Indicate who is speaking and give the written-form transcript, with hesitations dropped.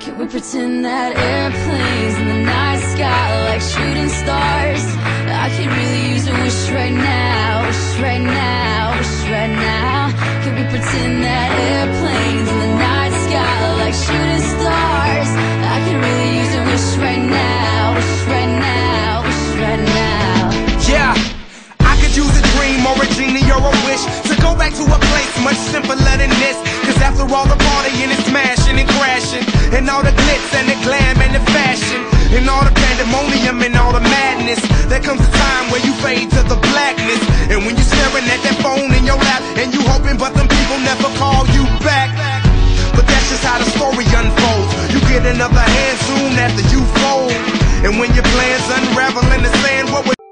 Speaker 1: Can we pretend that airplanes in the night sky like shooting stars? I could really use a wish right now, wish right now, wish right now. Can we pretend that airplanes in the night sky like shooting stars? I could really use a wish right now, wish right now, wish right now.
Speaker 2: Yeah, I could use a dream or a genie or a wish to go back to a place much simpler than this. Cause after all the partying and smashing and crashing, and all the glitz and the glam and the fashion, and all the pandemonium and all the madness, there comes a time where you fade to the blackness. And when you're staring at that phone in your lap, and you hoping but them people never call you back. But that's just how the story unfolds. You get another hand soon after you fold. And when your plans unravel in the sand, what would